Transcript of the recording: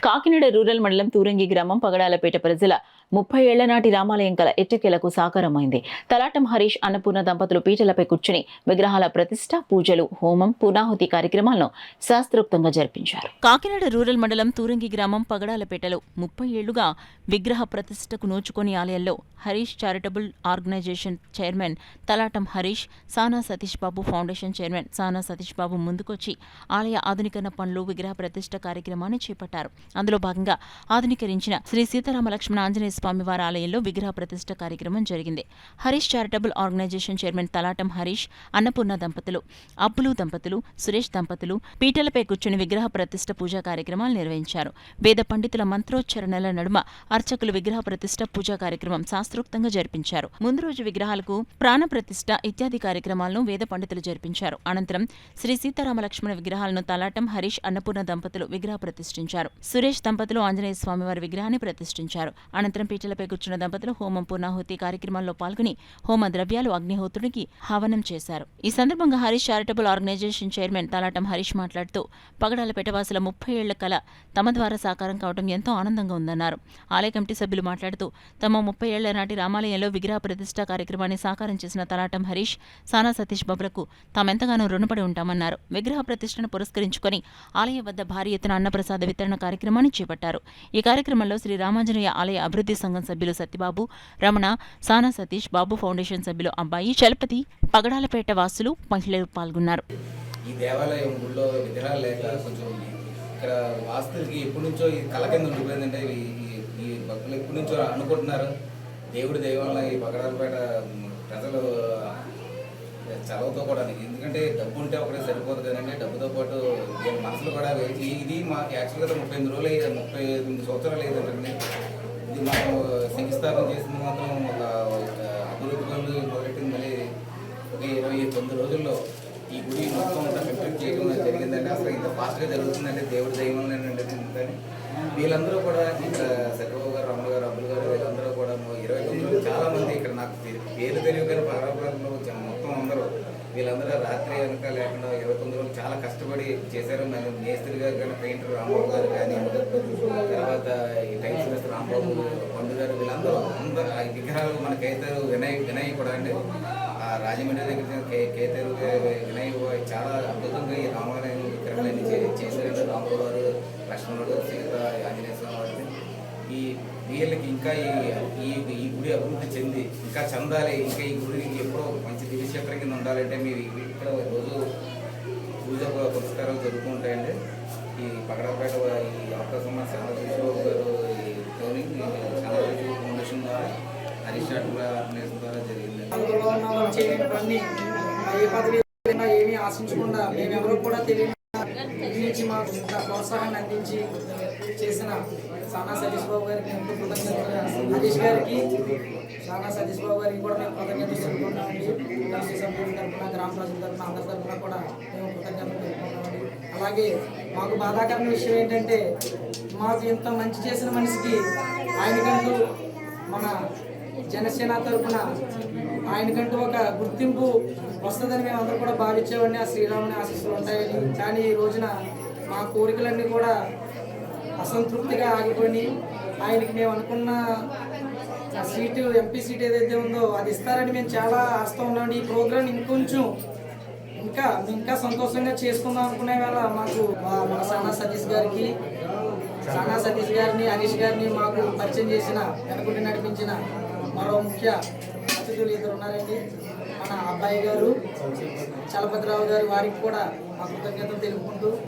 Kakinada rural మండలం తూరంగి గ్రామం పగడాలపేట ప్రజల 30 ఏళ్ల నాటి రామాలయం కల ఎట్టకేలకు సాకారమైంది. తలాటం హరీష్ అన్నపూర్ణ దంపతులు పీటలపై కూర్చుని విగ్రహాల ప్రతిష్ట, పూజలు, హోమం, పూర్ణాహుతి కార్యక్రమాలను శాస్త్రోక్తంగా జరిపించారు. కాకినాడ రూరల్ మండలం తూరంగి గ్రామం పగడాలపేటలో 30 ఏళ్లుగా విగ్రహ ప్రతిష్టకు నోచుకొని ఆలయంలో Harish charitable organisation chairman Talatam Harish, Sana Satish బాబు ఫౌండేషన్ చైర్మన్ సానా సతీష్ బాబు ముందుకొచ్చి ఆలయ ఆధునీకరణ పనులు, విగ్రహ ప్రతిష్ట కార్యక్రమాన్ని చేపట్టారు. అందులో భాగంగా ఆధునీకరించిన శ్రీ సీతారామ లక్ష్మణ ఆంజనేయ స్వామివారి ఆలయంలో విగ్రహ ప్రతిష్ట కార్యక్రమం జరిగింది. Harish charitable organisation chairman Talatam Harish, Annapurna దంపతులు, అబ్బులు దంపతులు, సురేష్ దంపతులు పీటలపై కూర్చుని విగ్రహ ప్రతిష్ట పూజా కార్యక్రమాలు నిర్వహించారు. వేద పండితుల మంత్రోచ్చరణల నడుమ అర్చకులు విగ్రహ ప్రతిష్ట పూజా కార్యక్రమం శాస్త్రోక్తంగా జరిపించారు. ముందు రోజు విగ్రహాలకు ప్రాణ ప్రతిష్ట ఇత్యాది కార్యక్రమాలను వేద పండితులు జరిపించారు. అనంతరం శ్రీ సీతారామ లక్ష్మణ విగ్రహాలను తలాటం హరీష్, అన్నపూర్ణ దంపతులు విగ్రహ ప్రతిష్ఠించారు. సురేష్ దంపతులు ఆంజనేయ స్వామివారి విగ్రహాన్ని ప్రతిష్ఠించారు. అనంతరం పీటలపై కూర్చున్న దంపతులు హోమం, పూర్ణాహుతి కార్యక్రమాల్లో పాల్గొని హోమ ద్రవ్యాలు అగ్నిహోత్రుడికి హవనం చేశారు. ఈ సందర్భంగా Harish charitable organisation chairman Talatam Harish మాట్లాడుతూ పగడాలపేట వాసుల 30 ఏళ్ల కల తమ ద్వారా సాకారం కావడం ఎంతో ఆనందంగా ఉందన్నారు. ఆలయ కమిటీ సభ్యులు మాట్లాడుతూ తమ 30 ఏళ్ల నాటి రామాలయంలో విగ్రహ ప్రతిష్ట కార్యక్రమాన్ని సాకారం చేసిన తలాటం హరీష్, సానా సతీష్ బాబులకు తామెంతగానో రుణపడి ఉంటామన్నారు. విగ్రహ ప్రతిష్టను పురస్కరించుకొని ఆలయం వద్ద భారీ ఎత్తున అన్నప్రసాద వితరణ కార్యక్రమాన్ని చేపట్టారు. ఈ కార్యక్రమంలో శ్రీ రామాంజనేయ ఆలయ అభివృద్ధి సంఘం సభ్యులు సత్యబాబు, రమణ, సానా సతీష్ బాబు ఫౌండేషన్ సభ్యులు అబ్బాయి, చలపతి, పగడాలపేట వాసులు, మహిళలు పాల్గొన్నారు. ఈ దేవాలయం ఊళ్ళో విగ్రహాలు లేక కొంచెం ఇక్కడ వాస్తులకి ఎప్పటి నుంచో ఈ కళ కింద ఉండిపోయిందంటే ఈ భక్తులు ఎప్పటి నుంచో అనుకుంటున్నారు. దేవుడి దైవంలో ఈ పగడాలపేట ప్రజలు చదవతో కూడా, ఎందుకంటే డబ్బు ఉంటే ఒకటే సరిపోదు కదండి, డబ్బుతో పాటు మనసులు కూడా ఇది మా యాక్చువల్గా 38 రోజులు 38 సంవత్సరాలు అయ్యిందండి. ఇది మనం శంకుస్థాపన చేసింది మాత్రం ఒక అభివృద్ధి పనులు మొదలెట్టింది. మళ్ళీ ఒక 29 రోజుల్లో ఈ గుడి మొత్తం అంతా కంప్లీట్ చేయడం జరిగిందండి. అసలు ఇంత ఫాస్ట్గా జరుగుతుందంటే దేవుడి దైవంలోనేనండి. కానీ వీళ్ళందరూ కూడా ఇక్కడ సత్యబాబు గారు, రమణ గారు, అబ్బులు గారు వీళ్ళందరూ కూడా 29 రోజులు చాలామంది ఇక్కడ నాకు పేరు తెలియదు కానీ పగడాలపేటలో మొత్తం అందరూ వీళ్ళందరూ రాత్రి వెనక లేకుండా 29 రోజులు చాలా కష్టపడి చేశారు. మరి మేస్త్రి గారు కానీ, పెయింటర్ రాంబాబు గారు కానీ, తర్వాత ఈ టైల్స్ మేస్త్రి రాంబాబు, పండు గారు వీళ్ళందరూ ఆ విగ్రహాలు మన కేతరు వినయ్ కూడా అండి, ఆ రాజమండ్రి దగ్గర కేతరు వినయ్ చాలా అద్భుతంగా ఈ రామాలయం విగ్రహాలన్నీ చేశారంటే రాంబాబు గారు, లక్ష్మణుడు, సీత, ఆంజనేయ స్వామి వారిని. వీళ్ళకి ఇంకా ఈ గుడి అభివృద్ధి చెంది ఇంకా చెందాలి, ఇంకా ఈ గుడి ఎప్పుడో మంచి దివ్యక్షేత్రం కింద ఉండాలంటే మీరు ఇక్కడ రోజు పూజ పురస్కారాలు జరుగుతూ ఉంటాయండి. ఈ పగడాలపేట ఈ అవకాశం సానాజీబాబు గారు తోని సానాజీ ఫౌండేషన్ ద్వారా, హరీష్ చారిటబుల్ ఆర్గనైజేషన్ ద్వారా జరిగింది. ఏమీ ఆశించకుండా మేమెవరూ కూడా తెలియని నుంచి మాకు ప్రోత్సాహాన్ని అందించి చేసిన సానా సతీష్ బాబు గారికి ఎంతో కృతజ్ఞతలు, హరీష్ గారికి, సానా సతీష్ బాబు గారికి కూడా మేము కృతజ్ఞతలు తెలుపుకుంటామండి. కమిటీ సభ్యుల తరఫున, గ్రామ ప్రజల తరఫున, అందరి తరఫున కూడా మేము కృతజ్ఞతలు తెలుపుకుంటామండి. అలాగే మాకు బాధాకరమైన విషయం ఏంటంటే మాకు ఇంత మంచి చేసిన మనిషికి ఆయనకంటూ మన జనసేన తరఫున ఆయనకంటూ ఒక గుర్తింపు వస్తుందని మేము అందరూ కూడా భావించేవాడిని. ఆ శ్రీరాముని ఆశీస్సులు ఉంటాయని. కానీ ఈ రోజున మా కోరికలన్నీ కూడా అసంతృప్తిగా ఆగిపోయి ఆయనకి మేము అనుకున్న సీటు, ఎంపీ సీట్ ఏదైతే ఉందో అది ఇస్తారని మేము చాలా ఆస్తా ఉన్నామండి. ఈ ప్రోగ్రాం ఇంకా సంతోషంగా చేసుకుందాం అనుకునే వేళ మాకు మన సానా సతీష్ గారిని, హరీష్ గారిని మాకు పరిచయం చేసిన, వెనకుండి నడిపించిన మరో ముఖ్య అతిథులు ఇద్దరు ఉన్నారండి. మన అబ్బాయి గారు, చలపతిరావు గారు, వారికి కూడా మా కృతజ్ఞతలు తెలుపుకుంటూ